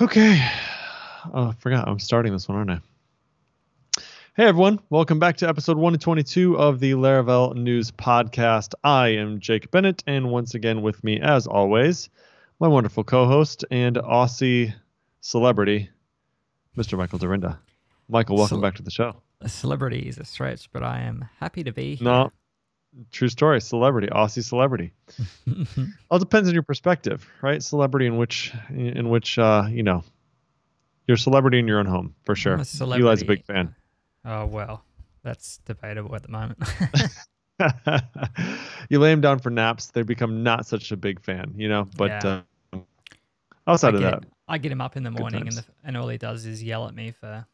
Okay. Oh, I forgot. I'm starting this one, aren't I? Hey, everyone. Welcome back to episode 122 of the Laravel News Podcast. I am Jake Bennett, and once again with me, as always, my wonderful co-host and Aussie celebrity, Mr. Michael Dorinda. Michael, welcome back to the show. A celebrity is a stretch, but I am happy to be here. No, true story. Celebrity, Aussie celebrity. All depends on your perspective, right? Celebrity in which you're a celebrity in your own home, for sure. I'm a celebrity. Eli's a big fan. Oh, well, that's debatable at the moment. You lay them down for naps, they become not such a big fan, but yeah. Outside of that, I get him up in the morning and all he does is yell at me for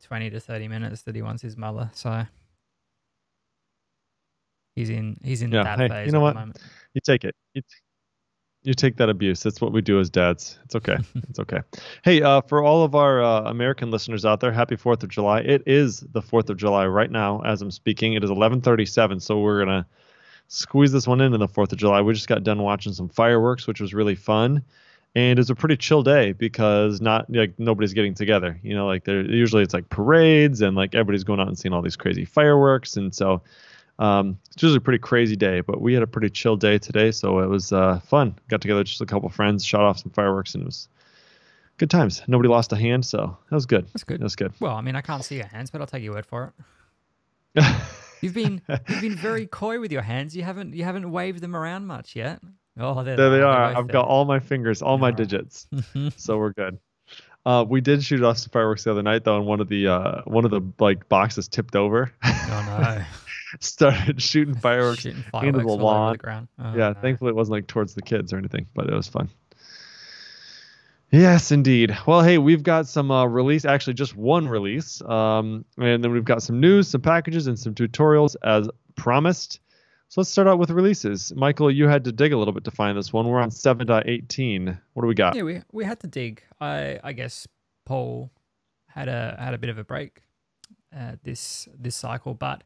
20 to 30 minutes that he wants his mother. So he's in that phase. You know at what? The moment. You take it. You take that abuse. That's what we do as dads. It's okay. It's okay. Hey, for all of our American listeners out there, happy 4th of July. It is the 4th of July right now as I'm speaking. It is 11:37, so we're going to squeeze this one into the 4th of July. We just got done watching some fireworks, which was really fun. And it's a pretty chill day because nobody's getting together. Usually it's like parades and like everybody's going out and seeing all these crazy fireworks. And so it's usually a pretty crazy day, but we had a pretty chill day today, so it was fun. Got together just a couple friends, shot off some fireworks, and it was good times. Nobody lost a hand, so that was good. That's good. That was good. Well, I mean, I can't see your hands, but I'll take your word for it. You've been very coy with your hands. You haven't waved them around much yet. Oh, there they are. I've got all my fingers, all my digits, so we're good. We did shoot off some fireworks the other night, though, and one of the boxes tipped over. Oh no. Started shooting fireworks into the lawn. No. Thankfully it wasn't like towards the kids or anything, but it was fun. Yes, indeed. Well, hey, we've got some release, actually just one release, and then we've got some news, some packages, and some tutorials as promised. So let's start out with releases. Michael, you had to dig a little bit to find this one. We're on 7.18. What do we got? Yeah, we had to dig. I guess Paul had a bit of a break this cycle, but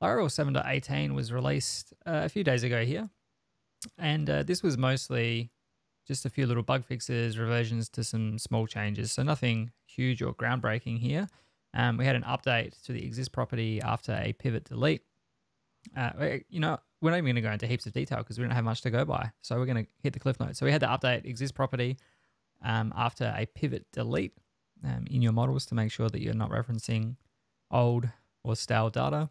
Laravel 7.18 was released a few days ago here, and this was mostly just a few little bug fixes, reversions to some small changes, so nothing huge or groundbreaking here. We had an update to the exist property after a pivot delete. We're not even going to go into heaps of detail because we don't have much to go by, so we're going to hit the cliff notes. So we had to update exist property after a pivot delete in your models to make sure that you're not referencing old or stale data.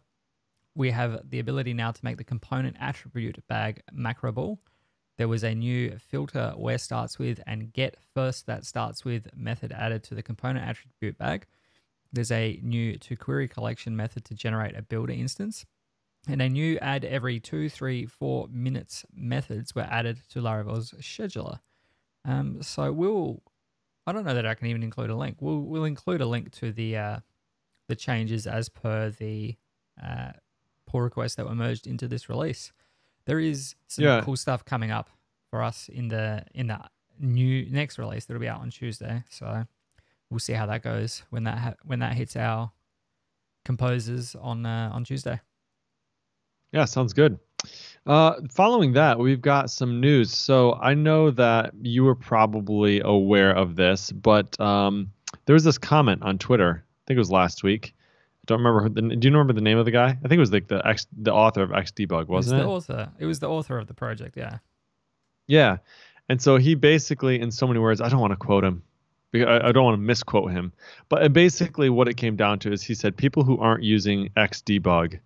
We have the ability now to make the component attribute bag macroable. There was a new filter where starts with and get first that starts with method added to the component attribute bag. There's a new toQuery collection method to generate a builder instance. And a new add every 2, 3, 4 minutes methods were added to Laravel's scheduler. So I don't know that I can even include a link. We'll include a link to the changes as per the pull requests that were merged into this release. There is some cool stuff coming up for us in the new next release that'll be out on Tuesday. So we'll see how that goes when that hits our composers on Tuesday. Yeah, sounds good. Following that, we've got some news. So I know that you were probably aware of this, but there was this comment on Twitter. I think it was last week. Don't remember. Do you remember the name of the guy? I think it was like the author of Xdebug, wasn't it? It was the author of the project, yeah. Yeah. And so he basically, in so many words, I don't want to quote him. I don't want to misquote him. But basically what it came down to is he said people who aren't using Xdebug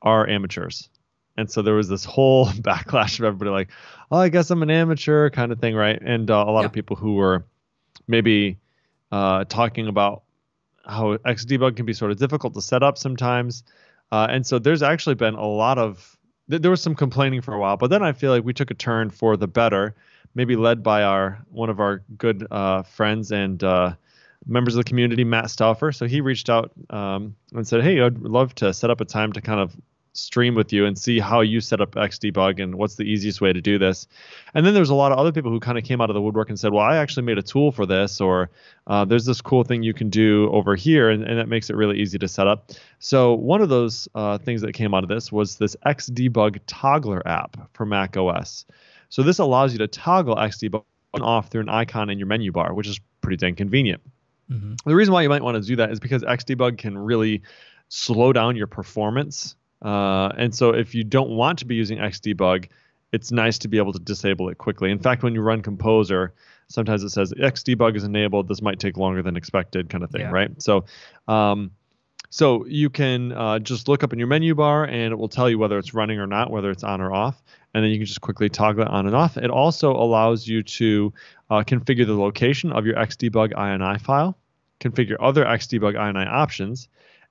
are amateurs. And so there was this whole backlash of everybody like, oh, I guess I'm an amateur kind of thing, right? And a lot of people who were maybe talking about how Xdebug can be sort of difficult to set up sometimes. And so there's actually been a lot of, there was some complaining for a while, but then I feel like we took a turn for the better, maybe led by one of our good friends and members of the community, Matt Stauffer. So he reached out and said, hey, I'd love to set up a time to kind of stream with you and see how you set up Xdebug and what's the easiest way to do this. And then there's a lot of other people who kind of came out of the woodwork and said, well, I actually made a tool for this, or there's this cool thing you can do over here, and that makes it really easy to set up. So one of those things that came out of this was this Xdebug Toggler app for Mac OS. So this allows you to toggle Xdebug off through an icon in your menu bar, which is pretty dang convenient. Mm-hmm. The reason why you might want to do that is because Xdebug can really slow down your performance. And so if you don't want to be using Xdebug, it's nice to be able to disable it quickly. In fact, when you run Composer, sometimes it says Xdebug is enabled. This might take longer than expected, kind of thing, right? So you can just look up in your menu bar, and it will tell you whether it's running or not, whether it's on or off, and then you can just quickly toggle it on and off. It also allows you to configure the location of your Xdebug INI file, configure other Xdebug INI options,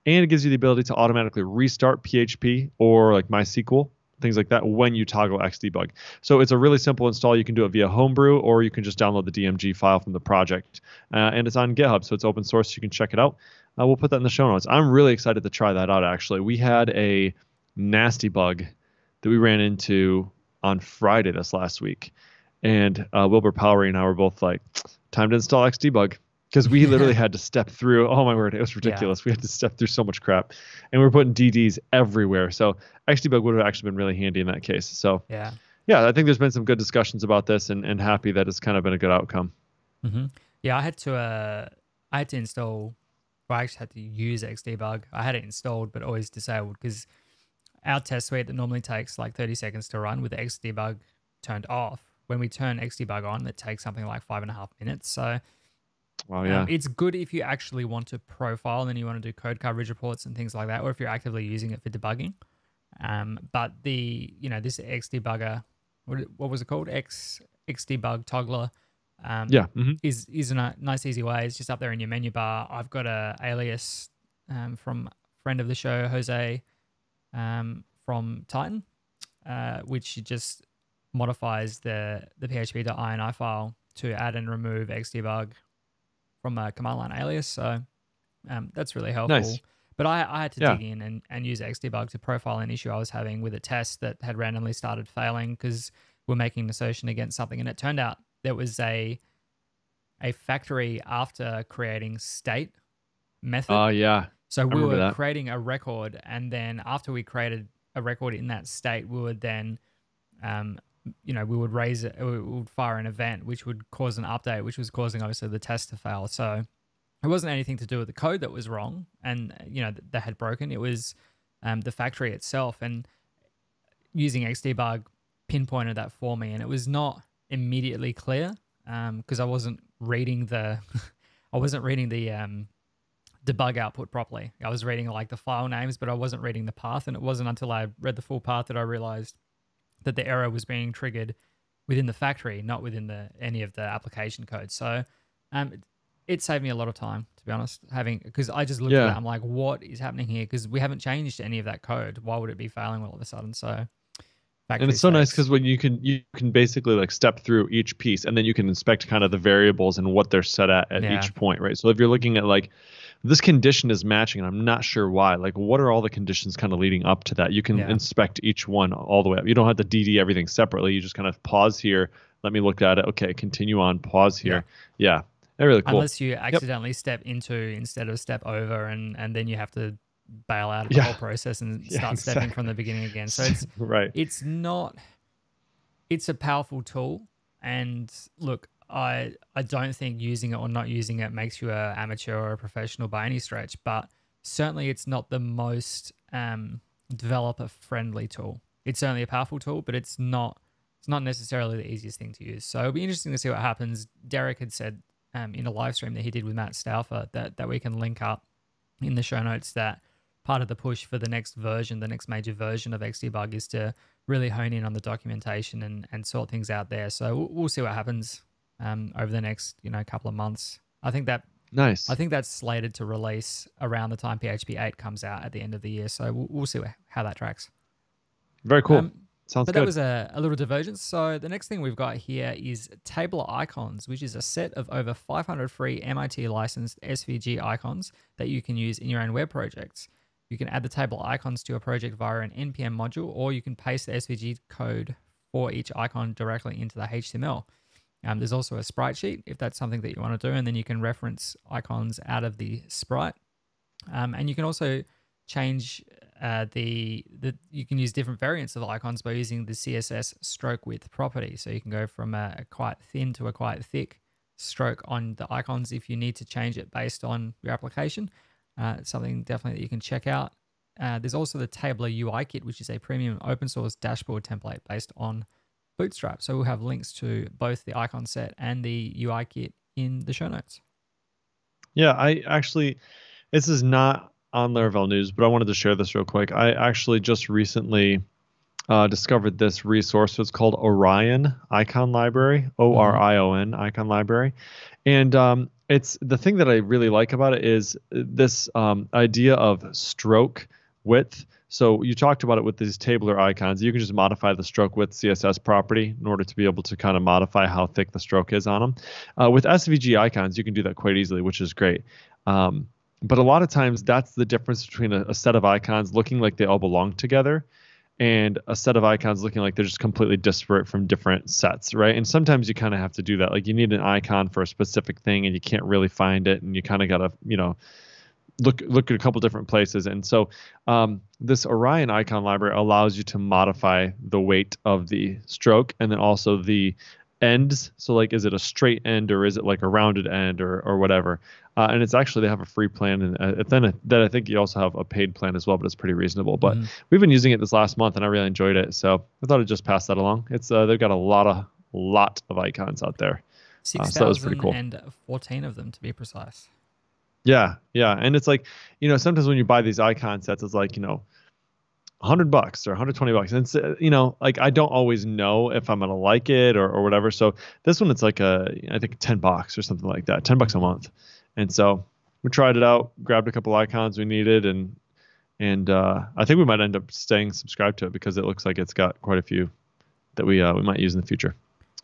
and it gives you the ability to automatically restart PHP or like MySQL, things like that, when you toggle Xdebug. So it's a really simple install. You can do it via Homebrew, or you can just download the DMG file from the project. And it's on GitHub, so it's open source. You can check it out. We'll put that in the show notes. I'm really excited to try that out, actually. We had a nasty bug that we ran into on Friday this last week. And Wilbur Powery and I were both like, time to install Xdebug. Because we literally had to step through, oh my word, it was ridiculous. Yeah. We had to step through so much crap. And we're putting DDs everywhere. So Xdebug would have actually been really handy in that case. So yeah, I think there's been some good discussions about this, and happy that it's kind of been a good outcome. Mm-hmm. Yeah, I had to install, well, I actually had to use Xdebug. I had it installed, but always disabled, because our test suite that normally takes like 30 seconds to run with Xdebug turned off. When we turn Xdebug on, it takes something like 5.5 minutes. So wow, yeah. It's good if you actually want to profile and you want to do code coverage reports and things like that, or if you're actively using it for debugging. But this Xdebugger, what was it called? Xdebug Toggler. Is a nice easy way. It's just up there in your menu bar. I've got a alias from friend of the show, Jose, from Titan, which just modifies the php.ini file to add and remove Xdebug from a command line alias. So that's really helpful. Nice. But I had to dig in and use Xdebug to profile an issue I was having with a test that had randomly started failing because we're making an assertion against something, and it turned out there was a factory after creating state method. Oh, yeah. So we were creating a record, and then after we created a record in that state, we would then, we would raise it, we would fire an event, which would cause an update, which was causing obviously the test to fail. So it wasn't anything to do with the code that was wrong and, that had broken. It was the factory itself, and using Xdebug pinpointed that for me, and it was not immediately clear because I wasn't reading the debug output properly. I was reading like the file names, but I wasn't reading the path, and it wasn't until I read the full path that I realized that the error was being triggered within the factory, not within any of the application code. So it saved me a lot of time, to be honest, because I just looked at it, I'm like, what is happening here? Because we haven't changed any of that code. Why would it be failing all of a sudden? So and it's so nice because when you can basically like step through each piece, and then you can inspect kind of the variables and what they're set at each point, right? So if you're looking at like, this condition is matching and I'm not sure why, like what are all the conditions kind of leading up to that? You can inspect each one all the way up. You don't have to DD everything separately. You just kind of pause here. Let me look at it. Okay, continue on, pause here. Yeah. They're really cool. Unless you accidentally step into instead of step over, and then you have to bail out of the whole process and start stepping from the beginning again. So it's it's a powerful tool. And look, I don't think using it or not using it makes you an amateur or a professional by any stretch, but certainly it's not the most developer friendly tool. It's certainly a powerful tool, but it's not necessarily the easiest thing to use. So it'll be interesting to see what happens. Derek had said in a live stream that he did with Matt Stauffer that we can link up in the show notes, that part of the push for the next version, the next major version of Xdebug, is to really hone in on the documentation and sort things out there. So we'll see what happens over the next couple of months. I think that's slated to release around the time PHP 8 comes out at the end of the year. So we'll see how that tracks. Very cool. Sounds good. That was a little divergence. So the next thing we've got here is Table Icons, which is a set of over 500 free MIT licensed SVG icons that you can use in your own web projects. You can add the table icons to your project via an NPM module, or you can paste the SVG code for each icon directly into the HTML. There's also a sprite sheet if that's something that you want to do, and then you can reference icons out of the sprite. And you can also change you can use different variants of icons by using the CSS stroke width property. So you can go from a quite thin to a quite thick stroke on the icons if you need to change it based on your application. It's something definitely that you can check out. There's also the Tailwind UI kit, which is a premium open source dashboard template based on Bootstrap. So we'll have links to both the icon set and the UI kit in the show notes. Yeah, I actually, this is not on Laravel News, but I wanted to share this real quick. I actually just recently discovered this resource. It's called Orion Icon Library, ORION Icon Library. And it's the thing that I really like about it is this idea of stroke width. So you talked about it with these tabular icons. You can just modify the stroke width CSS property in order to be able to kind of modify how thick the stroke is on them. With SVG icons, you can do that quite easily, which is great. But a lot of times that's the difference between a set of icons looking like they all belong together and a set of icons looking like they're just completely disparate from different sets, right? And sometimes you kind of have to do that. Like you need an icon for a specific thing and you can't really find it, and you kind of got to, look at a couple different places. And so this Orion icon library allows you to modify the weight of the stroke and then also the ends. So like, is it a straight end or is it like a rounded end or whatever? And it's actually, they have a free plan, and then I think you also have a paid plan as well, but it's pretty reasonable. But we've been using it this last month and I really enjoyed it. So I thought I'd just pass that along. It's they've got a lot of icons out there. So that was pretty cool. 6,014 of them to be precise. Yeah. And it's like, sometimes when you buy these icon sets, it's like, $100 or $120. And it's, like I don't always know if I'm going to like it or whatever. So this one, it's like I think $10 or something like that, $10 a month. And so we tried it out, grabbed a couple icons we needed, and I think we might end up staying subscribed to it because it looks like it's got quite a few that we might use in the future.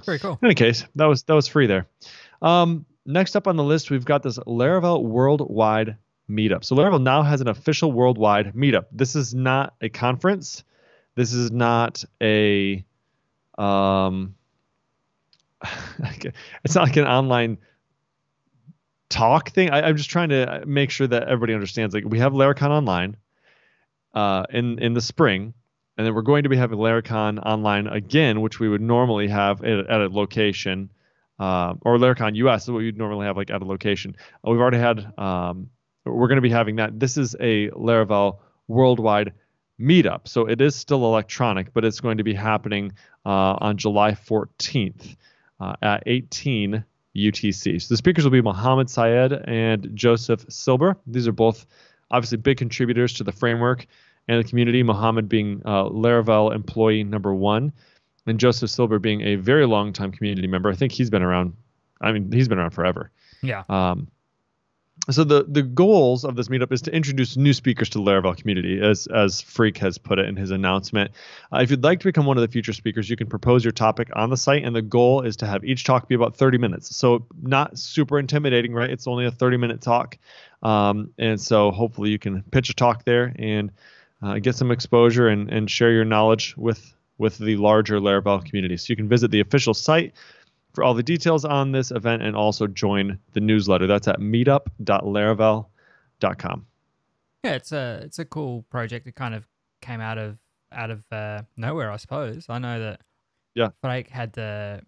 Very cool. In any case, that was free there. Next up on the list, we've got this Laravel Worldwide Meetup. So Laravel now has an official worldwide meetup. This is not a conference. This is not a it's not like an online talk thing. I'm just trying to make sure that everybody understands. Like we have Laracon Online in the spring, and then we're going to be having Laracon Online again, which we would normally have at a location, or Laracon US is what you'd normally have like at a location. We've already had. We're going to be having that. This is a Laravel Worldwide Meetup, so it is still electronic, but it's going to be happening on July 14th at 18 UTC. So the speakers will be Mohammed Syed and Joseph Silber. These are both obviously big contributors to the framework and the community. Mohammed being Laravel employee number 1, and Joseph Silber being a very long time community member. I think he's been around. He's been around forever. Yeah. So the goals of this meetup is to introduce new speakers to the Laravel community, as Freak has put it in his announcement. If you'd like to become one of the future speakers, you can propose your topic on the site, and the goal is to have each talk be about 30 minutes. So not super intimidating, right? It's only a 30-minute talk. And so hopefully you can pitch a talk there and get some exposure and share your knowledge with the larger Laravel community. So you can visit the official site for all the details on this event and also join the newsletter. That's at meetup.laravel.com. Yeah, it's a cool project. It kind of came out of nowhere, I suppose. I know that Frank had it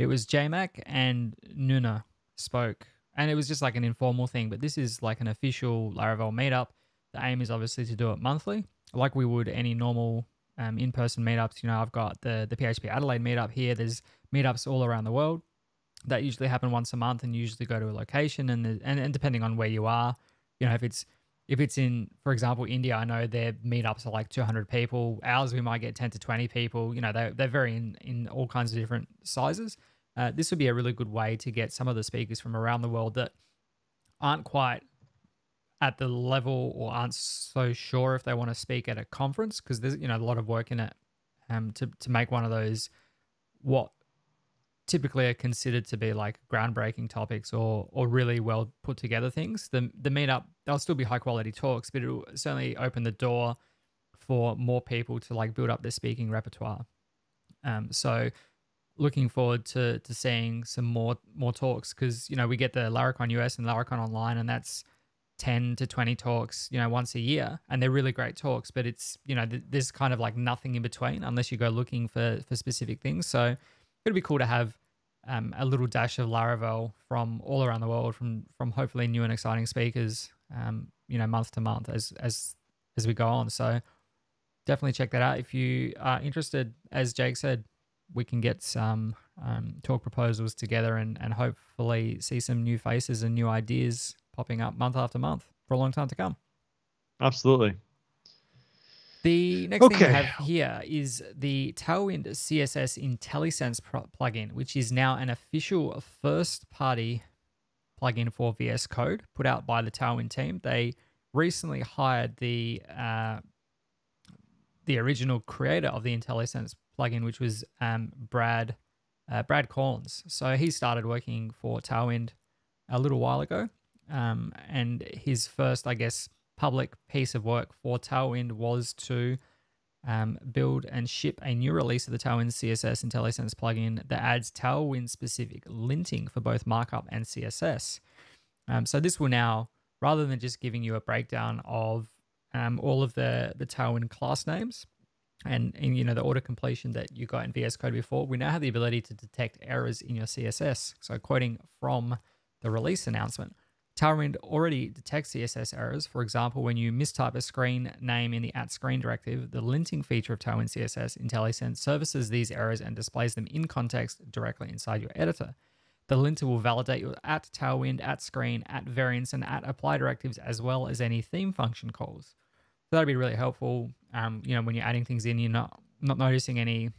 was JMac and Nuna spoke, and it was just like an informal thing, but this is like an official Laravel meetup. The aim is obviously to do it monthly, like we would any normal in-person meetups. I've got the PHP Adelaide meetup here. There's meetups all around the world that usually happen once a month and usually go to a location. And depending on where you are, if it's in, for example, India, I know their meetups are like 200 people. Ours, we might get 10 to 20 people. They vary in all kinds of different sizes. This would be a really good way to get some of the speakers from around the world that aren't quite at the level or aren't so sure if they want to speak at a conference, because there's a lot of work in it to make one of those what typically are considered to be like groundbreaking topics or really well put together things. The meetup, they'll still be high quality talks, but it'll certainly open the door for more people to like build up their speaking repertoire. So looking forward to seeing some more talks, because we get the Laracon US and Laracon Online, and that's 10 to 20 talks, once a year, and they're really great talks, but it's, there's kind of like nothing in between unless you go looking for specific things. So it'd be cool to have a little dash of Laravel from all around the world, from hopefully new and exciting speakers, month to month as we go on. So definitely check that out if you are interested. As Jake said, we can get some talk proposals together and hopefully see some new faces and new ideas popping up month after month for a long time to come. Absolutely. The next thing we have here is the Tailwind CSS Intellisense plugin, which is now an official first-party plugin for VS Code put out by the Tailwind team. They recently hired the original creator of the Intellisense plugin, which was Brad Collins. So he started working for Tailwind a little while ago. And his first, I guess, public piece of work for Tailwind was to build and ship a new release of the Tailwind CSS Intellisense plugin that adds Tailwind-specific linting for both markup and CSS. So this will now, rather than just giving you a breakdown of all of the Tailwind class names and the auto completion that you got in VS Code before, we now have the ability to detect errors in your CSS. So quoting from the release announcement, Tailwind already detects CSS errors. For example, when you mistype a screen name in the @screen directive, the linting feature of Tailwind CSS Intellisense services these errors and displays them in context directly inside your editor. The linter will validate your @Tailwind, @screen, @variants, and @apply directives, as well as any theme function calls. So that'd be really helpful. When you're adding things in, you're not noticing any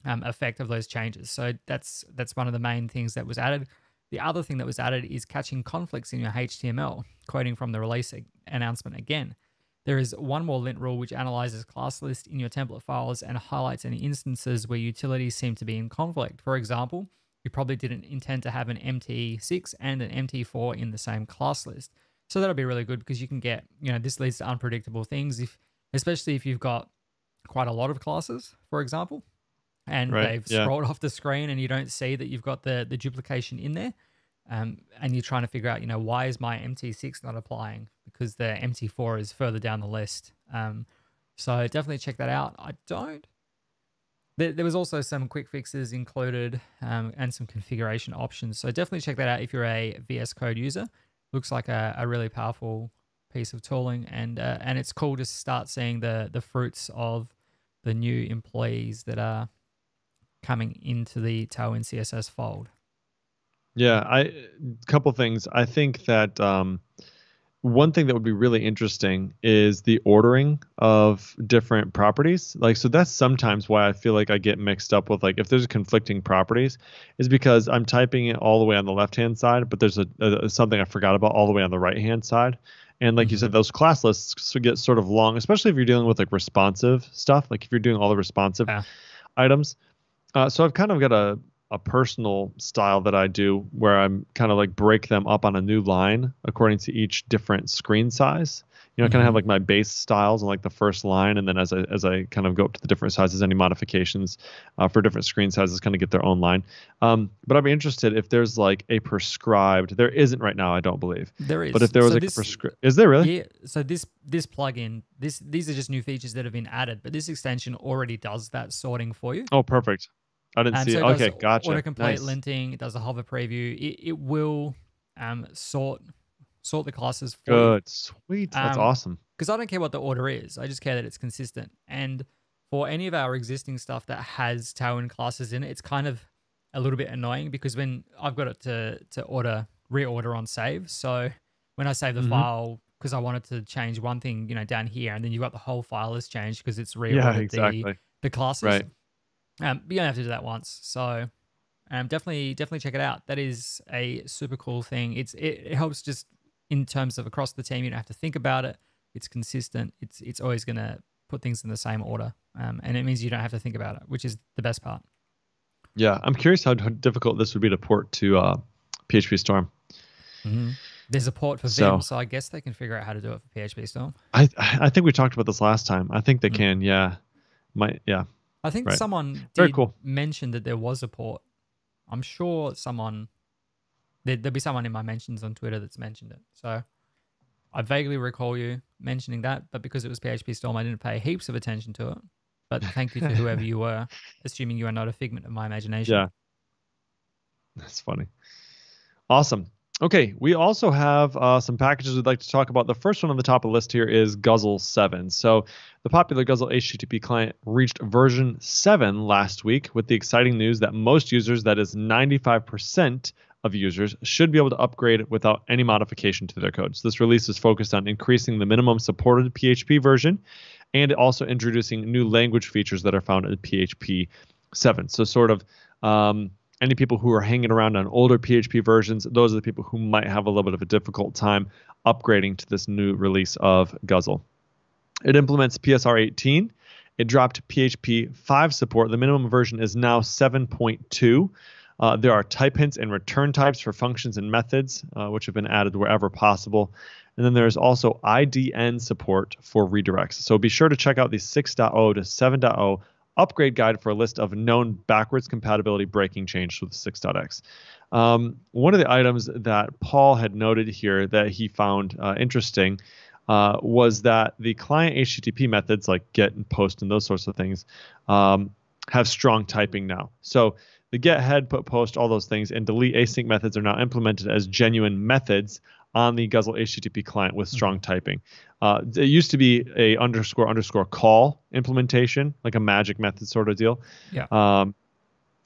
effect of those changes. So that's one of the main things that was added. The other thing that was added is catching conflicts in your HTML, quoting from the release announcement again. There is one more lint rule which analyzes class list in your template files and highlights any instances where utilities seem to be in conflict. For example, you probably didn't intend to have an MT6 and an MT4 in the same class list. So that'll be really good because you can get, this leads to unpredictable things, especially if you've got quite a lot of classes, for example, and they've scrolled off the screen and you don't see that you've got the duplication in there. And you're trying to figure out, why is my MT6 not applying? Because the MT4 is further down the list. So definitely check that out. There was also some quick fixes included and some configuration options. So definitely check that out if you're a VS Code user. Looks like a really powerful piece of tooling, and it's cool to start seeing the fruits of the new employees that are coming into the Tailwind CSS fold. Yeah, a couple things. I think that one thing that would be really interesting is the ordering of different properties. So that's sometimes why I feel like I get mixed up with if there's conflicting properties, is because I'm typing it all the way on the left-hand side, but there's something I forgot about all the way on the right-hand side. And like you said, those class lists get sort of long, especially if you're dealing with responsive stuff, if you're doing all the responsive items. So I've kind of got a personal style that I do where I'm kind of break them up on a new line according to each different screen size. I kind of have my base styles and the first line, and then as I kind of go up to the different sizes, any modifications for different screen sizes kind of get their own line. But I'd be interested if there's a prescribed. There isn't right now, I don't believe. There is. But if there was prescribed, is there really? Yeah. So this plugin, these are just new features that have been added, but this extension already does that sorting for you. Oh, perfect. I didn't see it. Okay, gotcha. Autocomplete linting. It does a hover preview. It will sort the classes for you. Good. Sweet. That's awesome. Because I don't care what the order is. I just care that it's consistent. And for any of our existing stuff that has Tailwind classes in it, it's kind of a little bit annoying because when I've got it to reorder on save. So when I save the file, because I wanted to change one thing, down here, and then you've got the whole file has changed because it's reordered the classes. Right. But you don't have to do that once. So definitely check it out. That is a super cool thing. It helps just in terms of across the team. You don't have to think about it. It's consistent. It's always going to put things in the same order. And it means you don't have to think about it, which is the best part. Yeah, I'm curious how difficult this would be to port to PHP Storm. There's a port for Vim, so I guess they can figure out how to do it for PHP Storm. I think we talked about this last time. I think they can. Yeah, I think someone did mention that there was a port. I'm sure there'll be someone in my mentions on Twitter that's mentioned it. So I vaguely recall you mentioning that, but because it was PHP Storm, I didn't pay heaps of attention to it. But thank you to whoever you were, assuming you are not a figment of my imagination. Yeah, that's funny. Awesome. Okay, we also have some packages we'd like to talk about. The first one on the top of the list here is Guzzle 7. So the popular Guzzle HTTP client reached version 7 last week with the exciting news that most users, that is 95% of users, should be able to upgrade without any modification to their code. So this release is focused on increasing the minimum supported PHP version and also introducing new language features that are found in PHP 7. So sort of any people who are hanging around on older PHP versions, those are the people who might have a little bit of a difficult time upgrading to this new release of Guzzle. It implements PSR 18. It dropped PHP 5 support. The minimum version is now 7.2. There are type hints and return types for functions and methods, which have been added wherever possible. And then there's also IDN support for redirects. So be sure to check out the 6.0 to 7.0 upgrade guide for a list of known backwards compatibility breaking changes with 6.x. One of the items that Paul had noted here that he found interesting was that the client HTTP methods like get and post and those sorts of things have strong typing now. So the get, head, put, post, all those things, and delete async methods are now implemented as genuine methods on the Guzzle HTTP client with strong typing. It used to be a _ call implementation, like a magic method sort of deal. Yeah.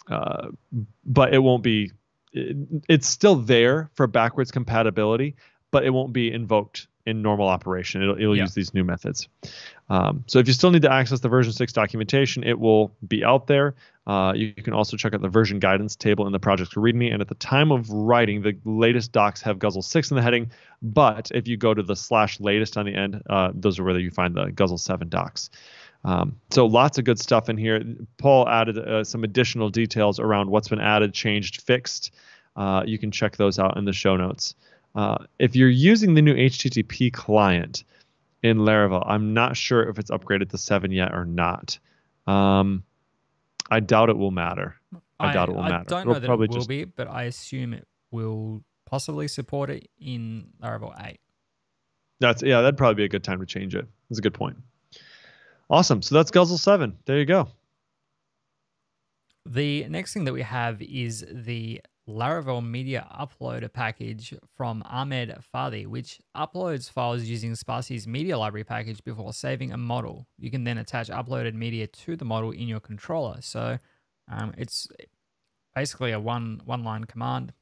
But it won't be. It's still there for backwards compatibility, but it won't be invoked in normal operation. It'll use these new methods. So if you still need to access the version 6 documentation, it will be out there. You can also check out the version guidance table in the project's README. And at the time of writing, the latest docs have Guzzle 6 in the heading. But if you go to the /latest on the end, those are where you find the Guzzle 7 docs. So lots of good stuff in here. Paul added some additional details around what's been added, changed, fixed. You can check those out in the show notes. If you're using the new HTTP client in Laravel, I'm not sure if it's upgraded to 7 yet or not. I doubt it will matter. I doubt it will matter. I don't know that it will be, but I assume it will possibly support it in Laravel 8. That'd probably be a good time to change it. That's a good point. Awesome. So that's Guzzle 7. There you go. The next thing that we have is the Laravel Media Uploader package from Ahmed Fadi, which uploads files using Sparsy's media library package before saving a model. You can then attach uploaded media to the model in your controller. So it's basically a one-line command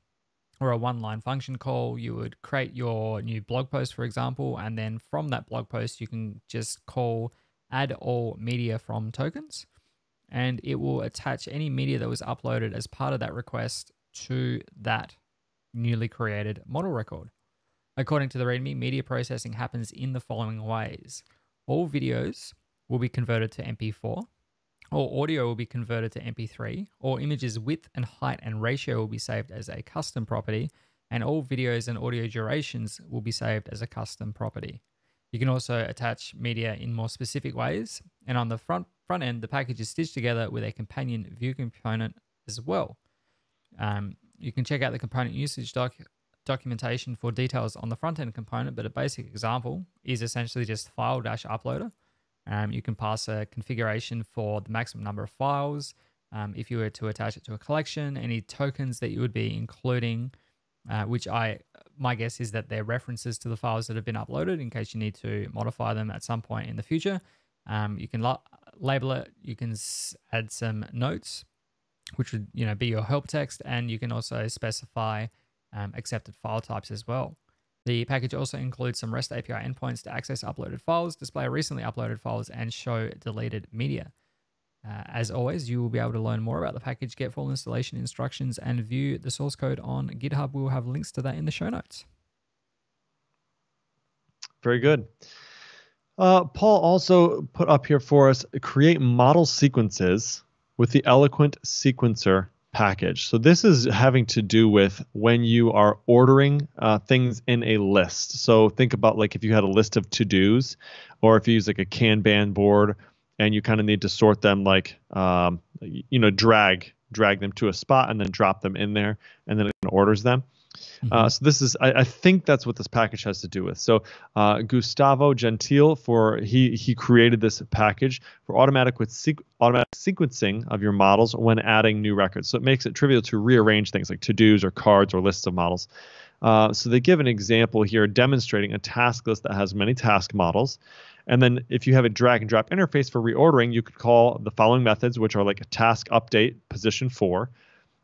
or a one-line function call. You would create your new blog post, for example, and then from that blog post, you can just call add all media from tokens, and it will attach any media that was uploaded as part of that request to that newly created model record. According to the README, media processing happens in the following ways. All videos will be converted to MP4, all audio will be converted to MP3, all images width and height and ratio will be saved as a custom property, and all videos and audio durations will be saved as a custom property. You can also attach media in more specific ways, and on the front end, the package is stitched together with a companion view component as well. You can check out the component usage documentation for details on the front-end component, but a basic example is essentially just file-uploader. You can pass a configuration for the maximum number of files. If you were to attach it to a collection, any tokens that you would be including, which my guess is that they're references to the files that have been uploaded in case you need to modify them at some point in the future. You can label it. You can add some notes, which would be your help text, and you can also specify accepted file types as well. The package also includes some REST API endpoints to access uploaded files, display recently uploaded files, and show deleted media. As always, you will be able to learn more about the package, get full installation instructions, and view the source code on GitHub. We'll have links to that in the show notes. Very good. Paul also put up here for us, create model sequences with the Eloquent sequencer package. So this is having to do with when you are ordering things in a list. So think about like if you had a list of to-dos, or if you use like a Kanban board and you kind of need to sort them like, drag them to a spot and then drop them in there, and then it orders them. So this is, I think that's what this package has to do with. So Gustavo Gentile, he created this package for automatic sequencing of your models when adding new records. So it makes it trivial to rearrange things like to-dos or cards or lists of models. So they give an example here demonstrating a task list that has many task models. And then if you have a drag and drop interface for reordering, you could call the following methods, which are like a task update position 4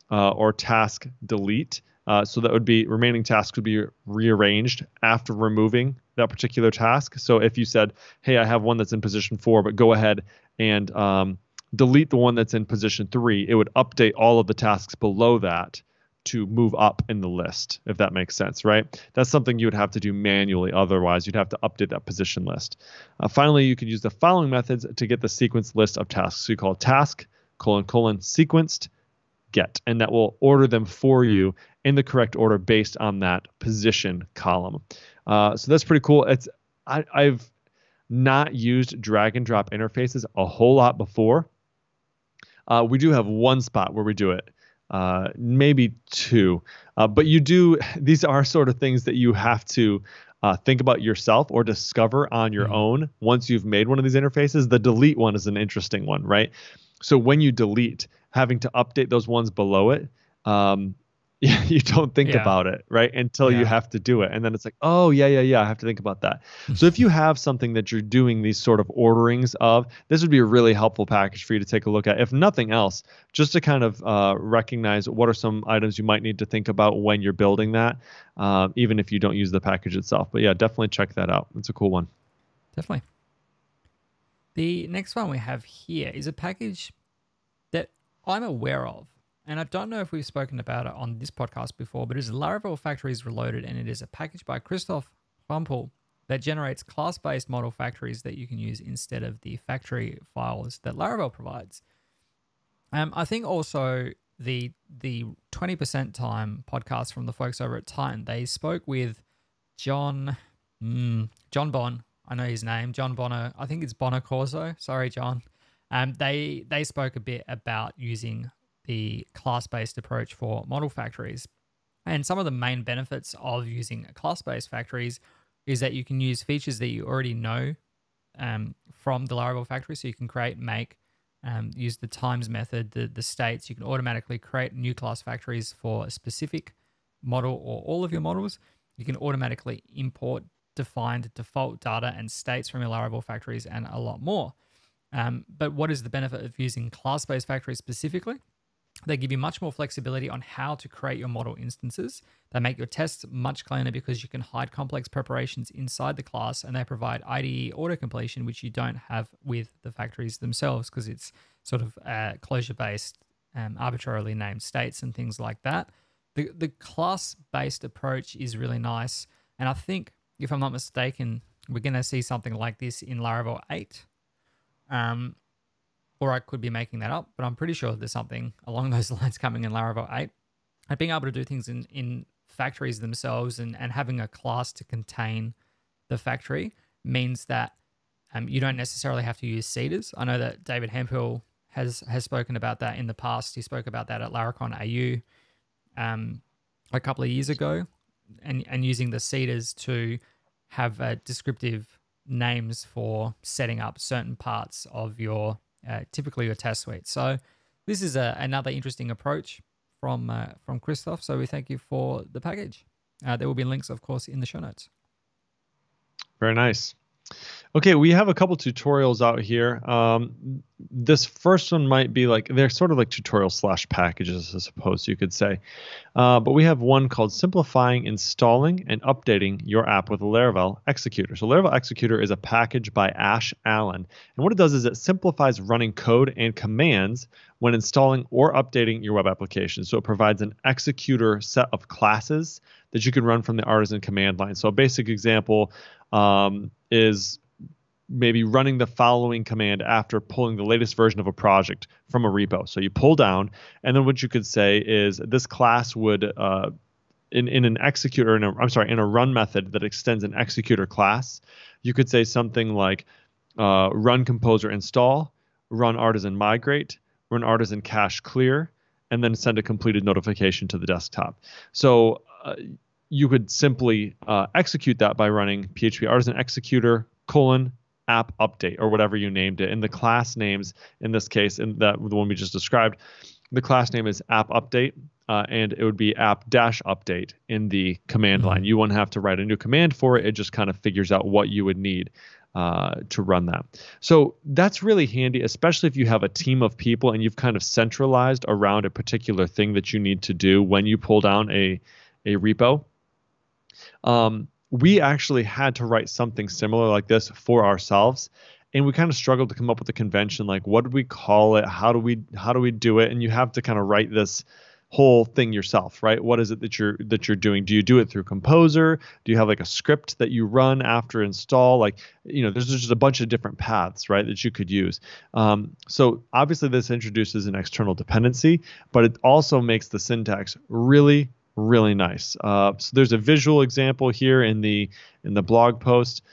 or task delete. So that would be remaining tasks would be rearranged after removing that particular task. So if you said, hey, I have one that's in position 4, but go ahead and delete the one that's in position 3, it would update all of the tasks below that to move up in the list, if that makes sense, right? That's something you would have to do manually. Otherwise, you'd have to update that position list. Finally, you could use the following methods to get the sequence list of tasks. So you call task, : sequenced, get, and that will order them for you in the correct order based on that position column. So that's pretty cool. I've not used drag and drop interfaces a whole lot before. We do have one spot where we do it. Maybe two, but these are sort of things that you have to think about yourself or discover on your own once you've made one of these interfaces. The delete one is an interesting one, right? So when you delete, having to update those ones below it, you don't think about it, right? Until you have to do it. And then it's like, oh, yeah, I have to think about that. So if you have something that you're doing these sort of orderings of, this would be a really helpful package for you to take a look at. If nothing else, just to kind of recognize what are some items you might need to think about when you're building that, even if you don't use the package itself. But yeah, definitely check that out. It's a cool one. Definitely. The next one we have here is a package that I'm aware of. And I don't know if we've spoken about it on this podcast before, but it is Laravel Factories Reloaded, and it is a package by Christoph Wampel that generates class-based model factories that you can use instead of the factory files that Laravel provides. I think also the 20% time podcast from the folks over at Titan, they spoke with John Bonn. I know his name, John Bonner. I think it's Bonacorso. Sorry, John. They spoke a bit about using the class-based approach for model factories. And some of the main benefits of using class-based factories is that you can use features that you already know from the Laravel factory. So you can create, make, use the times method, the states. You can automatically create new class factories for a specific model or all of your models. You can automatically import defined default data and states from your Laravel factories and a lot more. But what is the benefit of using class-based factories specifically? They give you much more flexibility on how to create your model instances. They make your tests much cleaner because you can hide complex preparations inside the class, and they provide IDE auto-completion, which you don't have with the factories themselves because it's sort of closure-based, arbitrarily named states and things like that. The class-based approach is really nice, and I think, if I'm not mistaken, we're going to see something like this in Laravel 8. Or I could be making that up, but I'm pretty sure there's something along those lines coming in Laravel 8. And being able to do things in factories themselves and having a class to contain the factory means that you don't necessarily have to use seeders. I know that David Hemphill has spoken about that in the past. He spoke about that at Laracon AU a couple of years ago, and using the seeders to have descriptive names for setting up certain parts of your typically your test suite. So this is another interesting approach from Christoph. So we thank you for the package. There will be links, of course, in the show notes. Very nice. Okay, we have a couple tutorials out here. This first one might be like, they're sort of like tutorial / packages, I suppose you could say. But we have one called Simplifying Installing and Updating Your App with Laravel Executor. So Laravel Executor is a package by Ash Allen. And what it does is it simplifies running code and commands when installing or updating your web application. So it provides an executor set of classes that you can run from the artisan command line. So a basic example is maybe running the following command after pulling the latest version of a project from a repo. So you pull down, and then what you could say is this class would, in an executor, in a run method that extends an executor class, you could say something like run composer install, run artisan migrate, run artisan cache clear, and then send a completed notification to the desktop. So you could simply execute that by running PHP artisan executor app update or whatever you named it. And the class names in this case, in that the one we just described, the class name is app update, and it would be app dash update in the command line. You wouldn't have to write a new command for it. It just kind of figures out what you would need to run that. So that's really handy, especially if you have a team of people and you've kind of centralized around a particular thing that you need to do when you pull down a repo. We actually had to write something similar like this for ourselves, and we kind of struggled to come up with a convention, like what do we call it, how do we do it, and you have to kind of write this whole thing yourself, right? What is it that you're doing? Do you do it through Composer? Do you have like a script that you run after install? Like, there's just a bunch of different paths, right, that you could use. So obviously this introduces an external dependency, but it also makes the syntax really, really nice. So there's a visual example here in the blog post.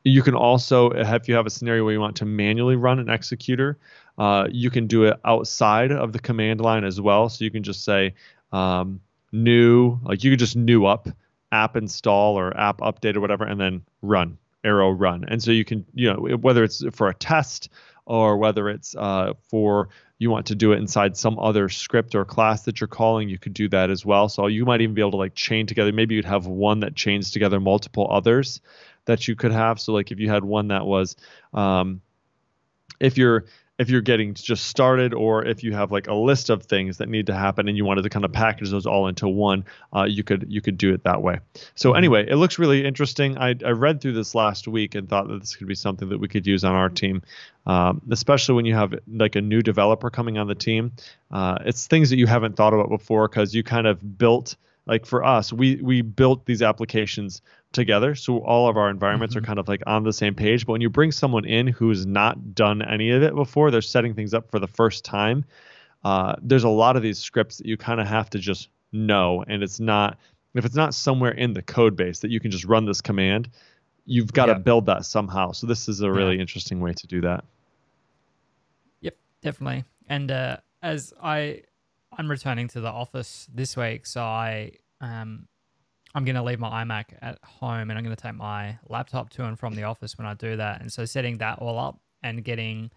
You can also, if you have a scenario where you want to manually run an executor, you can do it outside of the command line as well. So you can just say new, like you could just new up app install or app update or whatever, and then run, arrow run. And so you can, whether it's for a test or whether it's for you want to do it inside some other script or class that you're calling, you could do that as well. So you might even be able to like chain together. Maybe you'd have one that chains together multiple others that you could have. So like if you had one that was, if you're getting just started, or if you have like a list of things that need to happen and you wanted to kind of package those all into one, you could do it that way. So anyway, it looks really interesting. I read through this last week and thought that this could be something that we could use on our team, especially when you have like a new developer coming on the team. It's things that you haven't thought about before because you kind of built, like for us, we built these applications together, so all of our environments are kind of like on the same page. But when you bring someone in who's not done any of it before, they're setting things up for the first time, there's a lot of these scripts that you kind of have to just know, and if it's not somewhere in the code base that you can just run this command, you've got to build that somehow. So this is a really interesting way to do that. Yep, definitely. And as I'm returning to the office this week, so I'm going to leave my iMac at home and I'm going to take my laptop to and from the office when I do that. And so setting that all up and getting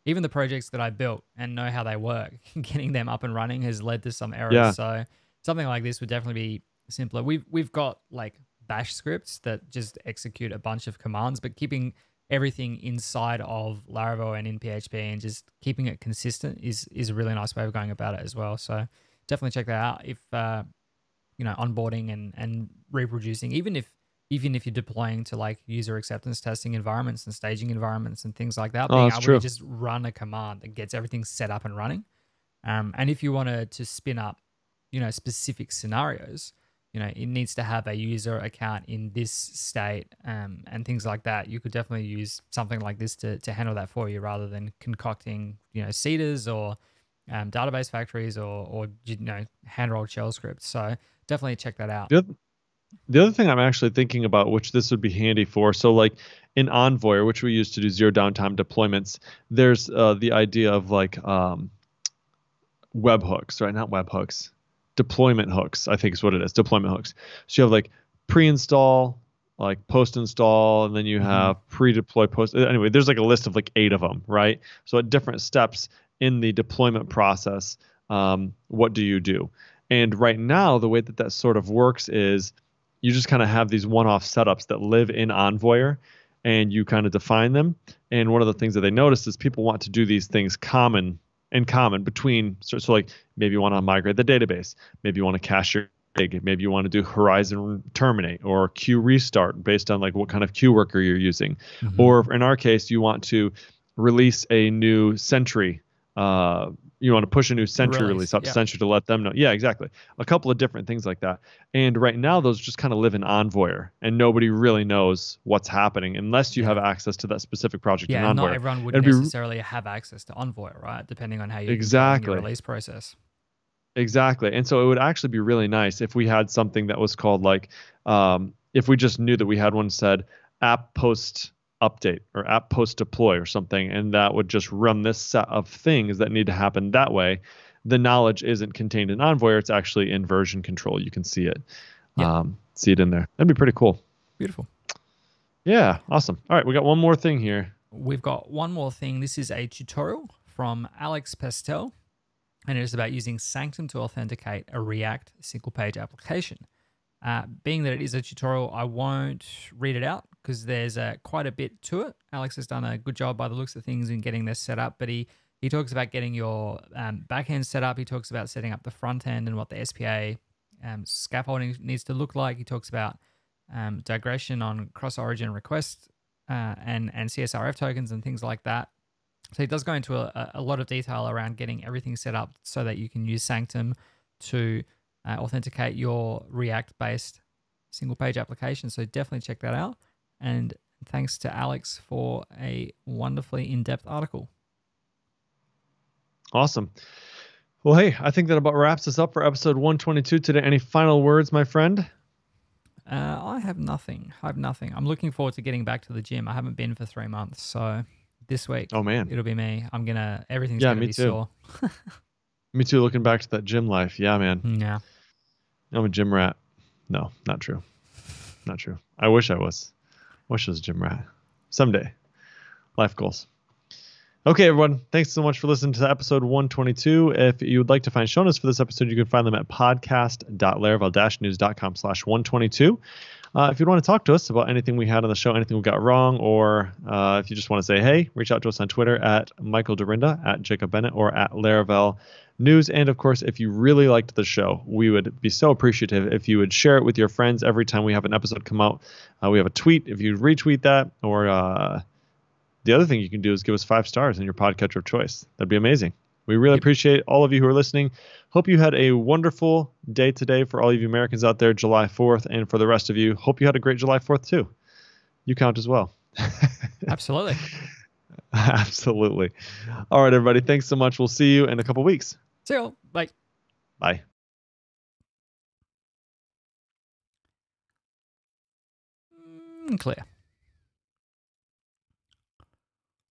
even the projects that I built and know how they work, getting them up and running has led to some errors. Yeah. So something like this would definitely be simpler. We've got like bash scripts that just execute a bunch of commands, but keeping everything inside of Laravel and in PHP and just keeping it consistent is a really nice way of going about it as well. So definitely check that out if onboarding and reproducing, even if you're deploying to like user acceptance testing environments and staging environments and things like that, being able to just run a command that gets everything set up and running. And if you wanted to spin up, specific scenarios, it needs to have a user account in this state and things like that. You could definitely use something like this to handle that for you rather than concocting, seeders or database factories or hand-rolled shell scripts. So definitely check that out. The other thing I'm actually thinking about, which this would be handy for, so like in Envoy, which we use to do zero downtime deployments, there's the idea of like webhooks, right? Not webhooks, deployment hooks, I think is what it is, deployment hooks. So you have like pre-install, like post-install, and then you have pre-deploy, post. Anyway, there's like a list of like 8 of them, right? So at different steps in the deployment process, what do you do? And right now, the way that sort of works is you just kind of have these one-off setups that live in Envoyer, and you kind of define them. And one of the things that they noticed is people want to do these things common between. So like maybe you want to migrate the database, maybe you want to cache your gig, maybe you want to do Horizon terminate or queue restart based on like what kind of queue worker you're using, or in our case, you want to release a new Sentry. You want to push a new Sentry release up Sentry to let them know. Yeah, exactly. A couple of different things like that. And right now, those just kind of live in Envoyer, and nobody really knows what's happening unless you have access to that specific project in Envoyer. Yeah, not everyone would necessarily have access to Envoyer, right? Depending on how you your release process. Exactly. And so it would actually be really nice if we had something that was called like, if we just knew that we had one said app post update or app post deploy or something, and that would just run this set of things that need to happen that way. the knowledge isn't contained in Envoy, it's actually in version control. You can see it. Yeah. See it in there. That'd be pretty cool. Beautiful. Yeah, awesome. All right, we got one more thing here. We've got one more thing. This is a tutorial from Alex Pestel, and it is about using Sanctum to authenticate a React single-page application. Being that it is a tutorial, I won't read it out because there's quite a bit to it. Alex has done a good job by the looks of things in getting this set up, but he talks about getting your backend set up. He talks about setting up the front end and what the SPA scaffolding needs to look like. He talks about digression on cross-origin requests and CSRF tokens and things like that. So he does go into a lot of detail around getting everything set up so that you can use Sanctum to authenticate your React-based single-page application. So definitely check that out. And thanks to Alex for a wonderfully in-depth article. Awesome. Well, hey, I think that about wraps us up for episode 122 today. Any final words, my friend? I have nothing. I'm looking forward to getting back to the gym. I haven't been for 3 months, so this week, oh man, it'll be me. Everything's gonna be sore. Me too. Looking back to that gym life, yeah, man. Yeah, I'm a gym rat. No, not true. Not true. I wish I was. Wish I was a gym rat. Someday. Life goals. Okay, everyone. Thanks so much for listening to episode 122. If you would like to find show notes for this episode, you can find them at podcast.laravel-news.com/122. If you want to talk to us about anything we had on the show, anything we got wrong, or if you just want to say hey, reach out to us on Twitter at Michael Dorinda, at Jacob Bennett, or at Laravel News. And of course, if you really liked the show, we would be so appreciative if you would share it with your friends every time we have an episode come out. We have a tweet. If you retweet that, or the other thing you can do is give us 5 stars in your podcatcher of choice. That'd be amazing. We really appreciate all of you who are listening. Hope you had a wonderful day today for all of you Americans out there, July 4th. And for the rest of you, hope you had a great July 4th too. You count as well. absolutely. Absolutely. All right, everybody. Thanks so much. We'll see you in a couple weeks. See you. Bye. Bye. Clear.